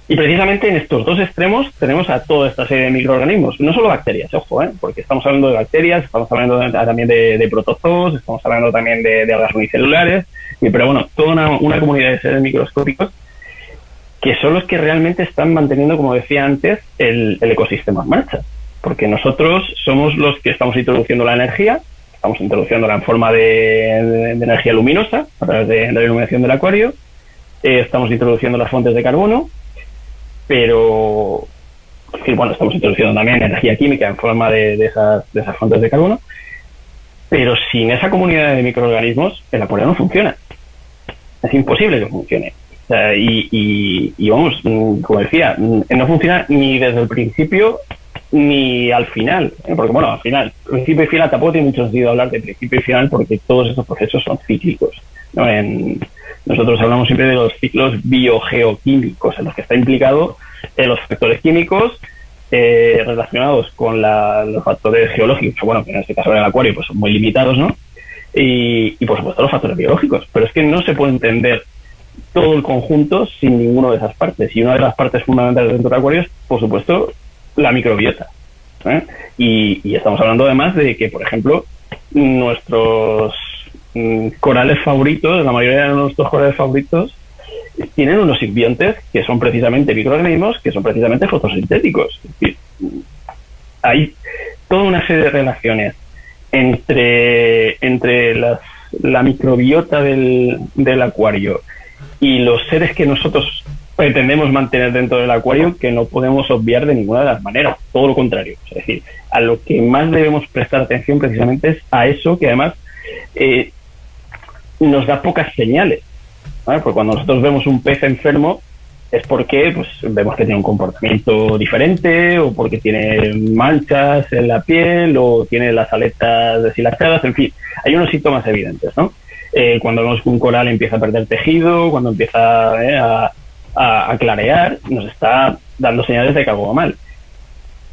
Y precisamente en estos dos extremos tenemos a toda esta serie de microorganismos, no solo bacterias, ojo, porque estamos hablando de bacterias, estamos hablando también de protozoos, estamos hablando también de algas unicelulares, pero bueno, toda una comunidad de seres microscópicos que son los que realmente están manteniendo, como decía antes, el ecosistema en marcha. Porque nosotros somos los que estamos introduciendo la energía, estamos introduciéndola en forma de energía luminosa a través de la iluminación del acuario, estamos introduciendo las fuentes de carbono, pero estamos introduciendo también energía química en forma de esas fuentes de carbono, pero sin esa comunidad de microorganismos el acuario no funciona. Es imposible que funcione. O sea, y vamos, como decía, no funciona ni desde el principio ni al final, porque bueno, al final, principio y final tampoco tiene mucho sentido hablar de principio y final porque todos estos procesos son cíclicos, ¿no? Nosotros hablamos siempre de los ciclos biogeoquímicos en los que está implicado los factores químicos relacionados con los factores geológicos, bueno, que en este caso en el acuario pues son muy limitados, ¿no? Y por supuesto los factores biológicos, pero es que no se puede entender todo el conjunto sin ninguno de esas partes, y una de las partes fundamentales dentro del acuario es, por supuesto, la microbiota, y estamos hablando además de que, por ejemplo, nuestros corales favoritos, la mayoría de nuestros corales favoritos tienen unos simbiontes que son precisamente microorganismos, que son precisamente fotosintéticos. Es decir, hay toda una serie de relaciones entre la microbiota del acuario y los seres que nosotros pretendemos mantener dentro del acuario que no podemos obviar de ninguna de las maneras, todo lo contrario. Es decir, a lo que más debemos prestar atención precisamente es a eso que además nos da pocas señales, ¿vale? Porque cuando nosotros vemos un pez enfermo es porque pues vemos que tiene un comportamiento diferente, o porque tiene manchas en la piel, o tiene las aletas deshilachadas, en fin, hay unos síntomas evidentes, ¿no? Cuando vemos que un coral empieza a perder tejido, cuando empieza a clarear, nos está dando señales de que algo va mal.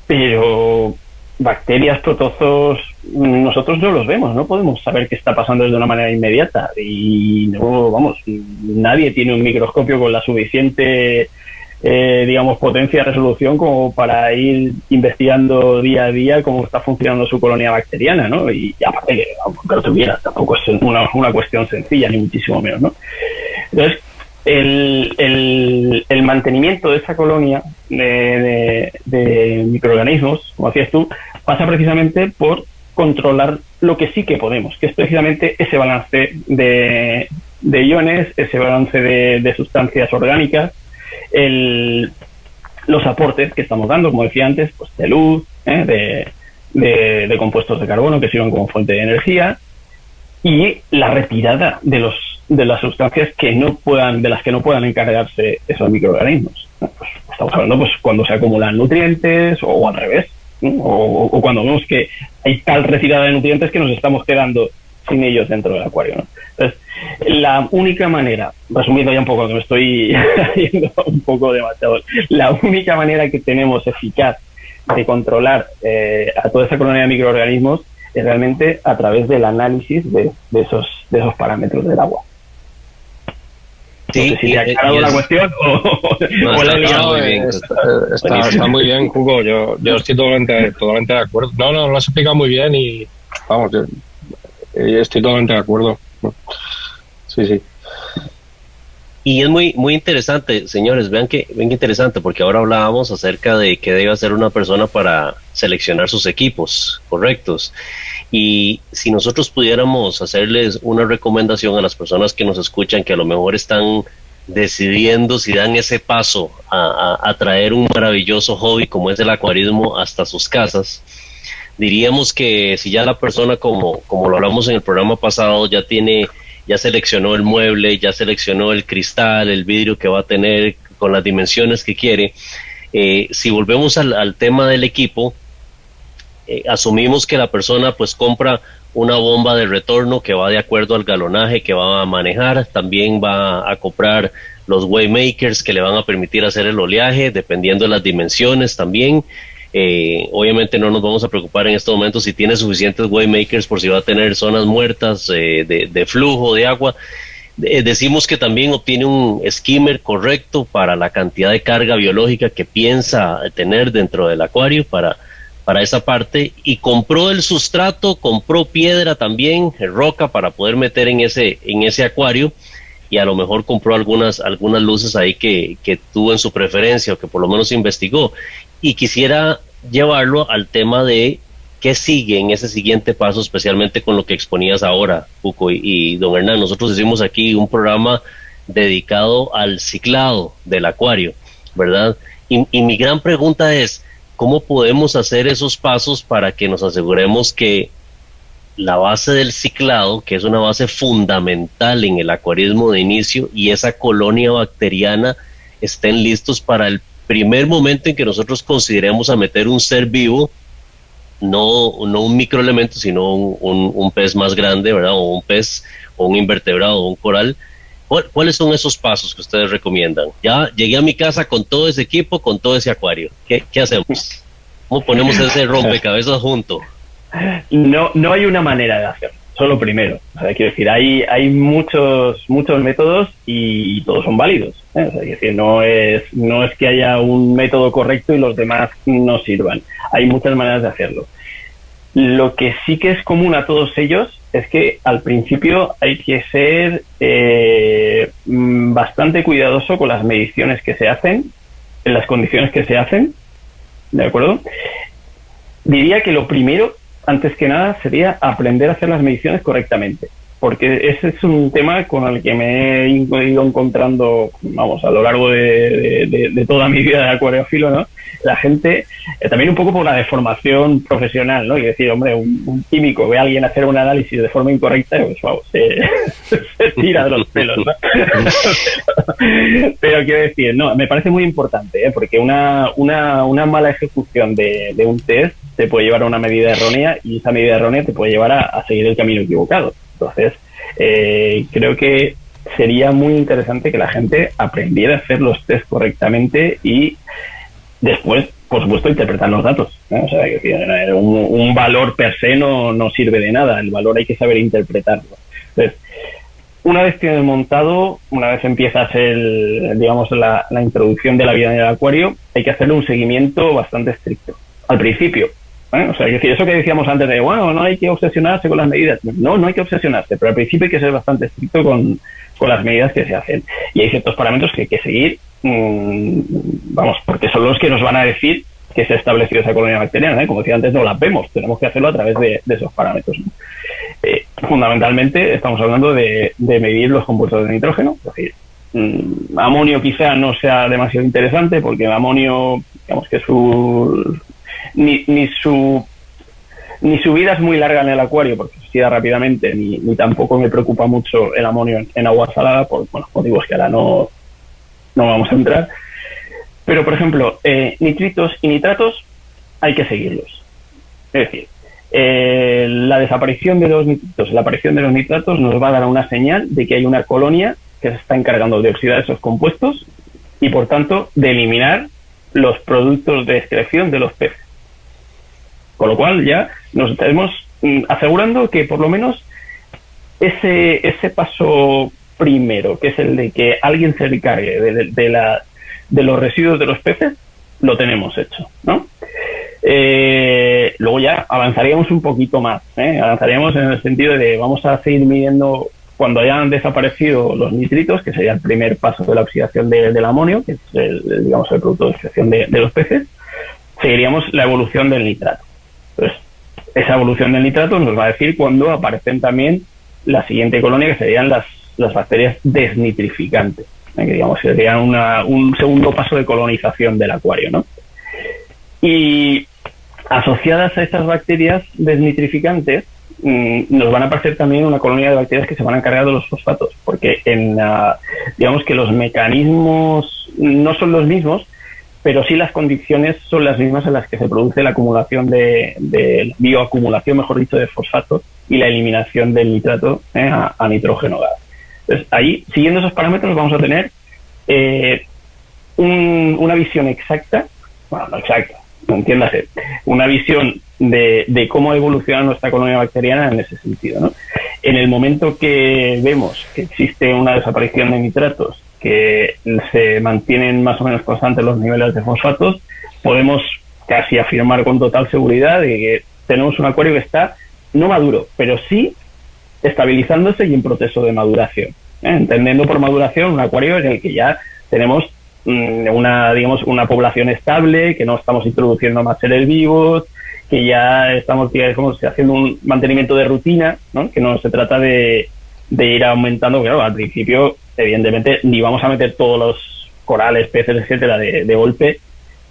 Pero bacterias, protozoos, nosotros no los vemos, no podemos saber qué está pasando de una manera inmediata, y no, vamos, nadie tiene un microscopio con la suficiente potencia de resolución como para ir investigando día a día cómo está funcionando su colonia bacteriana, ¿no? Y aparte que, aunque lo tuviera, tampoco es una cuestión sencilla, ni muchísimo menos, ¿no? Entonces, el mantenimiento de esa colonia de microorganismos, como decías tú, pasa precisamente por controlar lo que sí que podemos, que es precisamente ese balance de iones, ese balance de sustancias orgánicas, los aportes que estamos dando, como decía antes, pues de luz, de compuestos de carbono que sirven como fuente de energía, y la retirada de las sustancias de las que no puedan encargarse esos microorganismos. Pues estamos hablando pues cuando se acumulan nutrientes, o al revés, ¿no? o cuando vemos que hay tal retirada de nutrientes que nos estamos quedando sin ellos dentro del acuario, ¿no? Entonces, la única manera, resumiendo ya un poco, que me estoy haciendo un poco demasiado, la única manera que tenemos eficaz de controlar a toda esa colonia de microorganismos es realmente a través del análisis de esos parámetros del agua. Sí, no sé si te ha aclarado la cuestión o la he liado. Está muy bien, Hugo. Yo estoy totalmente de acuerdo. No, lo has explicado muy bien y vamos, yo estoy totalmente de acuerdo. Sí. Y es muy muy interesante, señores, vean que interesante, porque ahora hablábamos acerca de qué debe hacer una persona para seleccionar sus equipos correctos. Y si nosotros pudiéramos hacerles una recomendación a las personas que nos escuchan, que a lo mejor están decidiendo si dan ese paso a traer un maravilloso hobby como es el acuarismo hasta sus casas, diríamos que si ya la persona, como lo hablamos en el programa pasado, ya seleccionó el mueble, ya seleccionó el cristal, el vidrio que va a tener con las dimensiones que quiere, si volvemos al tema del equipo, asumimos que la persona pues compra una bomba de retorno que va de acuerdo al galonaje que va a manejar, también va a comprar los waymakers que le van a permitir hacer el oleaje dependiendo de las dimensiones también. Obviamente no nos vamos a preocupar en este momento si tiene suficientes waymakers por si va a tener zonas muertas de flujo de agua. Decimos que también obtiene un skimmer correcto para la cantidad de carga biológica que piensa tener dentro del acuario para esa parte, y compró el sustrato, compró piedra también, roca, para poder meter en ese acuario, y a lo mejor compró algunas luces ahí que tuvo en su preferencia o que por lo menos investigó. Y quisiera llevarlo al tema de qué sigue en ese siguiente paso, especialmente con lo que exponías ahora, Cuco y don Hernán. Nosotros hicimos aquí un programa dedicado al ciclado del acuario, ¿verdad? Y mi gran pregunta es, ¿cómo podemos hacer esos pasos para que nos aseguremos que la base del ciclado, que es una base fundamental en el acuarismo de inicio, y esa colonia bacteriana estén listos para el primer momento en que nosotros consideremos a meter un ser vivo, no un microelemento, sino un pez más grande, ¿verdad? O un pez, o un invertebrado, o un coral? ¿Cuáles son esos pasos que ustedes recomiendan? Ya llegué a mi casa con todo ese equipo, con todo ese acuario. ¿Qué hacemos? ¿Cómo ponemos ese rompecabezas junto? No hay una manera de hacerlo, solo primero. O sea, quiero decir, hay muchos métodos y todos son válidos, ¿eh? O sea, quiero decir, no es que haya un método correcto y los demás no sirvan. Hay muchas maneras de hacerlo. Lo que sí que es común a todos ellos es que al principio hay que ser bastante cuidadoso con las mediciones que se hacen, en las condiciones que se hacen, ¿de acuerdo? Diría que lo primero, antes que nada, sería aprender a hacer las mediciones correctamente, porque ese es un tema con el que me he ido encontrando, vamos, a lo largo de toda mi vida de acuariófilo, ¿no? La gente, también un poco por la deformación profesional, ¿no? Y decir, hombre, un químico ve a alguien hacer un análisis de forma incorrecta, pues vamos, se tira de los pelos, ¿no? Pero quiero decir, no, me parece muy importante, ¿eh? Porque una mala ejecución de un test te puede llevar a una medida errónea, y esa medida errónea te puede llevar a seguir el camino equivocado. Entonces, creo que sería muy interesante que la gente aprendiera a hacer los test correctamente y después, por supuesto, interpretar los datos, ¿no? O sea, que un valor per se no sirve de nada. El valor hay que saber interpretarlo. Entonces, una vez tienes montado, una vez empiezas la introducción de la vida en el acuario, hay que hacerle un seguimiento bastante estricto. Al principio, ¿eh? O sea, es decir, eso que decíamos antes de, bueno, no hay que obsesionarse con las medidas. No hay que obsesionarse, pero al principio hay que ser bastante estricto con las medidas que se hacen. Y hay ciertos parámetros que hay que seguir, vamos, porque son los que nos van a decir que se ha establecido esa colonia bacteriana, ¿eh? Como decía antes, no las vemos, tenemos que hacerlo a través de esos parámetros, ¿no? Fundamentalmente estamos hablando de medir los compuestos de nitrógeno, es decir, amonio quizá no sea demasiado interesante, porque el amonio, digamos que ni su vida es muy larga en el acuario porque se oxida rápidamente, ni tampoco me preocupa mucho el amonio en agua salada por motivos que ahora no vamos a entrar. Pero, por ejemplo, nitritos y nitratos hay que seguirlos. Es decir, la desaparición de los nitritos, la aparición de los nitratos nos va a dar una señal de que hay una colonia que se está encargando de oxidar esos compuestos y, por tanto, de eliminar los productos de excreción de los peces. Con lo cual ya nos estaremos asegurando que por lo menos ese paso primero, que es el de que alguien se encargue de los residuos de los peces, lo tenemos hecho, ¿no? Luego ya avanzaríamos un poquito más, avanzaríamos en el sentido de vamos a seguir midiendo cuando hayan desaparecido los nitritos, que sería el primer paso de la oxidación del amonio, que es el producto de excreción de los peces. Seguiríamos la evolución del nitrato. Entonces, esa evolución del nitrato nos va a decir cuándo aparecen también la siguiente colonia, que serían las bacterias desnitrificantes, que digamos serían un segundo paso de colonización del acuario, ¿no? Y asociadas a estas bacterias desnitrificantes nos van a aparecer también una colonia de bacterias que se van a encargar de los fosfatos, porque digamos que los mecanismos no son los mismos, pero sí las condiciones son las mismas en las que se produce la acumulación de bioacumulación, mejor dicho, de fosfatos y la eliminación del nitrato a nitrógeno gas. Entonces, ahí, siguiendo esos parámetros, vamos a tener una visión exacta, bueno, no exacta, entiéndase, una visión de cómo evoluciona nuestra colonia bacteriana en ese sentido, ¿no? En el momento que vemos que existe una desaparición de nitratos, que se mantienen más o menos constantes los niveles de fosfatos, podemos casi afirmar con total seguridad de que tenemos un acuario que está no maduro, pero sí estabilizándose y en proceso de maduración. Entendiendo por maduración un acuario en el que ya tenemos una población estable, que no estamos introduciendo más seres vivos, que ya estamos, digamos, haciendo un mantenimiento de rutina, ¿no? Que no se trata de ir aumentando. Claro, al principio, evidentemente, ni vamos a meter todos los corales, peces, etcétera, de golpe,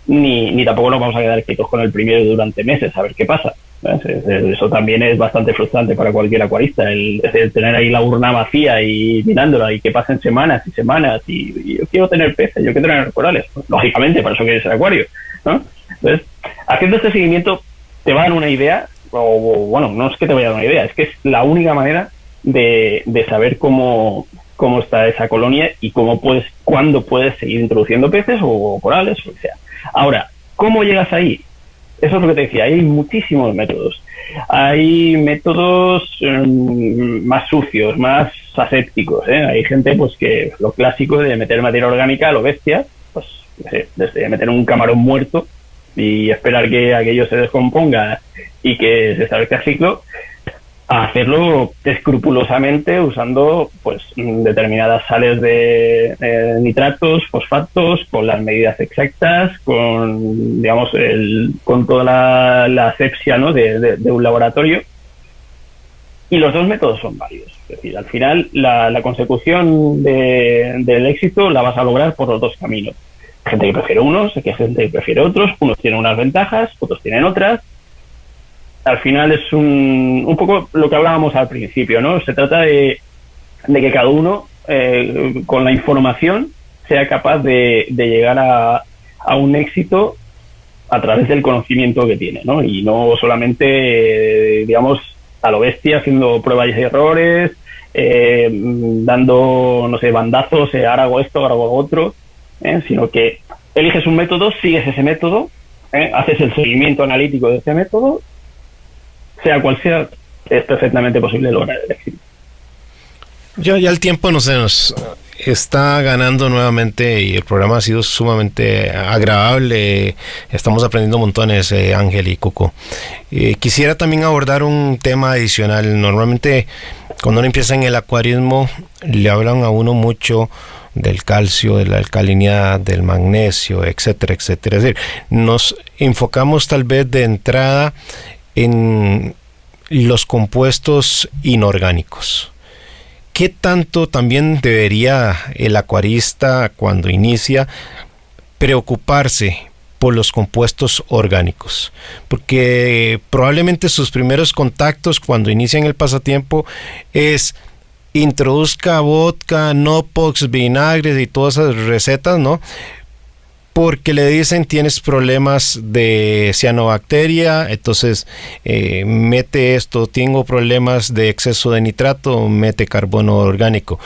ni tampoco nos vamos a quedar quietos con el primero durante meses a ver qué pasa. Eso también es bastante frustrante para cualquier acuarista, el tener ahí la urna vacía y mirándola y que pasen semanas y semanas y yo quiero tener peces, yo quiero tener corales. Pues, lógicamente, para eso quieres el acuario, ¿no? Entonces, haciendo este seguimiento te va a dar una idea, o bueno, no es que te vaya a dar una idea, es que es la única manera de saber cómo está esa colonia y cuándo puedes seguir introduciendo peces o corales, o lo que sea. Ahora, ¿cómo llegas ahí? Eso es lo que te decía, hay muchísimos métodos. Hay métodos más sucios, más asépticos, ¿eh? Hay gente pues que lo clásico de meter materia orgánica a lo bestia, pues desde meter un camarón muerto y esperar que aquello se descomponga y que se establezca el ciclo, a hacerlo escrupulosamente usando pues determinadas sales de nitratos, fosfatos, con las medidas exactas, con digamos con toda la asepsia, ¿no? de un laboratorio. Y los dos métodos son válidos. Es decir, al final la consecución del éxito la vas a lograr por los dos caminos. Hay gente que prefiere unos, hay gente que prefiere otros, unos tienen unas ventajas, otros tienen otras. Al final es un poco lo que hablábamos al principio, ¿no? Se trata de que cada uno, con la información, sea capaz de llegar a un éxito a través del conocimiento que tiene, ¿no? Y no solamente, digamos, a lo bestia, haciendo pruebas y errores, dando, no sé, bandazos, ahora hago esto, ahora hago otro, sino que eliges un método, sigues ese método, haces el seguimiento analítico de ese método, sea cual sea, es perfectamente posible lograr el éxito. Ya el tiempo nos está ganando nuevamente y el programa ha sido sumamente agradable. Estamos aprendiendo montones, Ángel y Cuco. Quisiera también abordar un tema adicional. Normalmente cuando uno empieza en el acuarismo le hablan a uno mucho del calcio, de la alcalinidad, del magnesio, etcétera, etcétera. Es decir, nos enfocamos tal vez de entrada en los compuestos inorgánicos. ¿Qué tanto también debería el acuarista, cuando inicia, preocuparse por los compuestos orgánicos? Porque probablemente sus primeros contactos cuando inician el pasatiempo es introduzca vodka, Nopox, vinagres y todas esas recetas, ¿no? Porque le dicen tienes problemas de cianobacteria, entonces mete esto, tengo problemas de exceso de nitrato, mete carbono orgánico.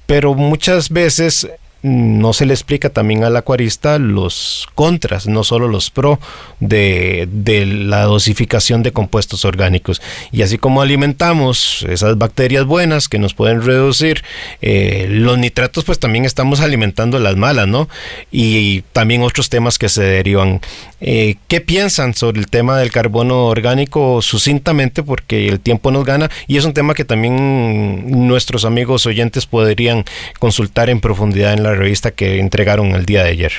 Pero muchas veces no se le explica también al acuarista los contras, no solo los pro de la dosificación de compuestos orgánicos. Y así como alimentamos esas bacterias buenas que nos pueden reducir los nitratos, pues también estamos alimentando las malas, ¿no? Y también otros temas que se derivan. ¿Qué piensan sobre el tema del carbono orgánico sucintamente? Porque el tiempo nos gana y es un tema que también nuestros amigos oyentes podrían consultar en profundidad en la revista que entregaron el día de ayer.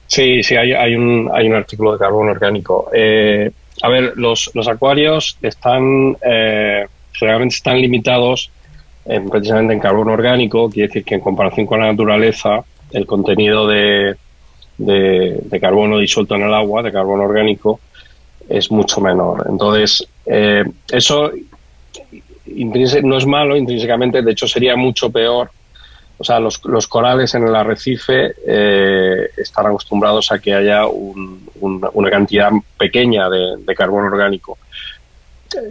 Sí, hay un artículo de carbono orgánico. A ver, los acuarios generalmente están limitados precisamente en carbono orgánico. Quiere decir que en comparación con la naturaleza, el contenido de carbono disuelto en el agua, de carbono orgánico, es mucho menor. Entonces, eso no es malo intrínsecamente, de hecho sería mucho peor. O sea, los corales en el arrecife están acostumbrados a que haya una cantidad pequeña de carbono orgánico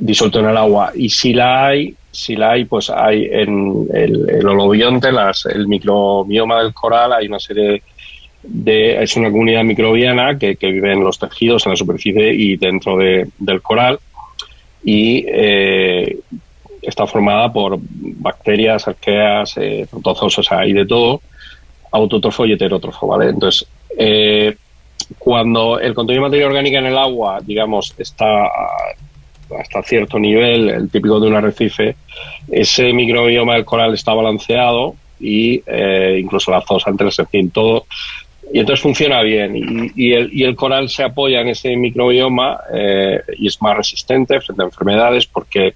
disuelto en el agua. Y si la hay, pues hay en el holobionte, el microbioma del coral, hay una serie es una comunidad microbiana que vive en los tejidos, en la superficie y dentro del coral, y está formada por bacterias, arqueas, protozoos, o sea, hay de todo, autótrofo y heterótrofo, ¿vale? Entonces, cuando el contenido de materia orgánica en el agua, digamos, está hasta cierto nivel, el típico de un arrecife, ese microbioma del coral está balanceado y incluso la zooxantelas, en fin, todo. Y entonces funciona bien y el coral se apoya en ese microbioma y es más resistente frente a enfermedades porque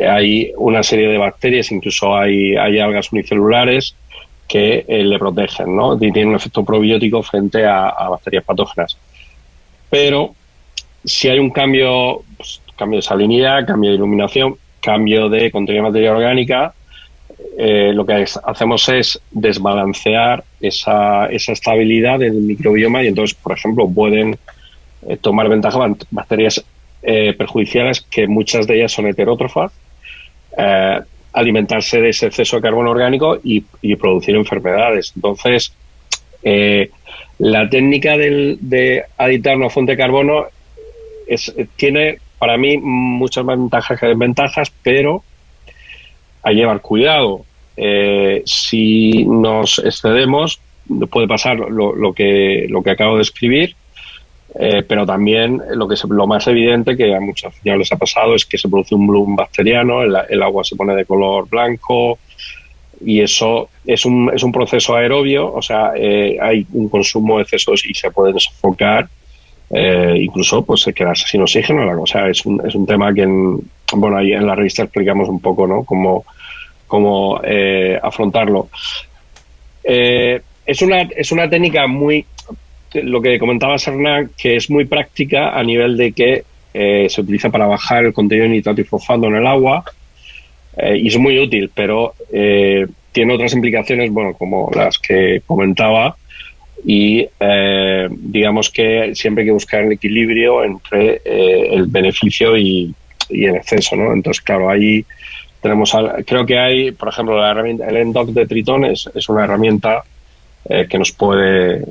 hay una serie de bacterias, incluso hay algas unicelulares que le protegen, ¿no? Y tienen un efecto probiótico frente a bacterias patógenas. Pero si hay un cambio, pues, cambio de salinidad, cambio de iluminación, cambio de contenido de materia orgánica, lo que hacemos es desbalancear esa estabilidad del microbioma y entonces, por ejemplo, pueden tomar ventaja bacterias perjudiciales, que muchas de ellas son heterótrofas, alimentarse de ese exceso de carbono orgánico y producir enfermedades. Entonces, la técnica de aditar una fuente de carbono tiene para mí muchas más ventajas que desventajas, pero hay que llevar cuidado. Si nos excedemos, puede pasar lo que acabo de escribir, pero también lo más evidente, que a muchos aficionados les ha pasado, es que se produce un bloom bacteriano, el agua se pone de color blanco y eso es un proceso aerobio, o sea, hay un consumo de excesos y se pueden sofocar, incluso pues quedarse sin oxígeno. O sea, es un tema que ahí en la revista explicamos un poco, ¿no?, cómo afrontarlo. Es una técnica muy, lo que comentaba Hernán, que es muy práctica a nivel de que se utiliza para bajar el contenido de nitrato y fosfato en el agua, y es muy útil, pero tiene otras implicaciones, bueno, como las que comentaba, y digamos que siempre hay que buscar el equilibrio entre el beneficio y el exceso, ¿no? Entonces, claro, ahí tenemos, creo que hay, por ejemplo, la herramienta, el ENDOC de Tritón es una herramienta que nos puede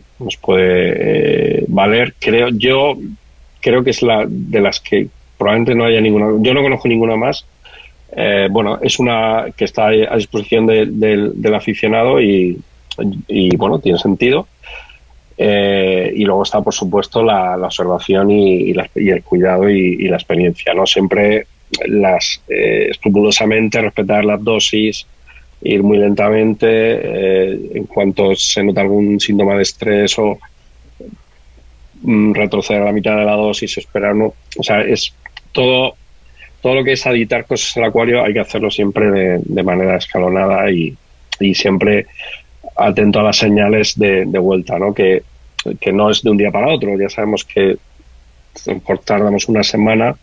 valer. Creo que es la de las que probablemente no haya ninguna. Yo no conozco ninguna más. Bueno, es una que está a disposición del aficionado y bueno, tiene sentido. Y luego está, por supuesto, la observación y el cuidado y la experiencia, ¿no? Siempre escrupulosamente respetar las dosis, ir muy lentamente, en cuanto se nota algún síntoma de estrés o retroceder a la mitad de la dosis, esperar, ¿no? O sea, es todo lo que es aditar cosas al acuario hay que hacerlo siempre de manera escalonada y siempre atento a las señales de vuelta, ¿no? Que no es de un día para otro. Ya sabemos que por tardamos una semana.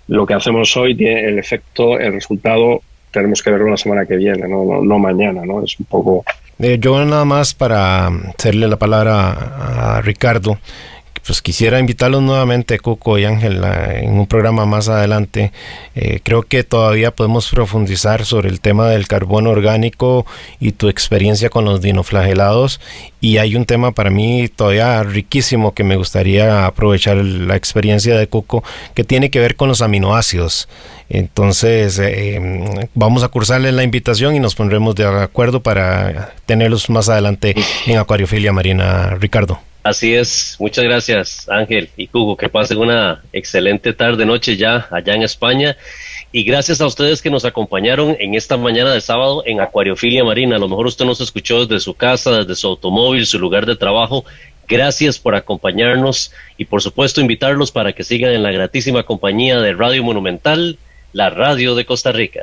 Lo que hacemos hoy tiene el efecto, el resultado tenemos que verlo la semana que viene, no mañana, ¿no? Es un poco. Yo nada más para hacerle la palabra a Ricardo, pues quisiera invitarlos nuevamente, Cuco y Ángel, en un programa más adelante. Creo que todavía podemos profundizar sobre el tema del carbono orgánico y tu experiencia con los dinoflagelados, y hay un tema para mí todavía riquísimo que me gustaría aprovechar la experiencia de Cuco, que tiene que ver con los aminoácidos. Entonces vamos a cursarle la invitación y nos pondremos de acuerdo para tenerlos más adelante en Acuariofilia Marina. Ricardo. Así es, muchas gracias Ángel y Cuco, que pasen una excelente tarde, noche ya allá en España, y gracias a ustedes que nos acompañaron en esta mañana de sábado en Acuariofilia Marina. A lo mejor usted nos escuchó desde su casa, desde su automóvil, su lugar de trabajo. Gracias por acompañarnos y por supuesto invitarlos para que sigan en la gratísima compañía de Radio Monumental, la radio de Costa Rica.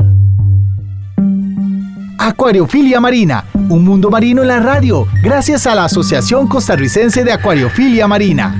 Acuariofilia Marina, un mundo marino en la radio, gracias a la Asociación Costarricense de Acuariofilia Marina.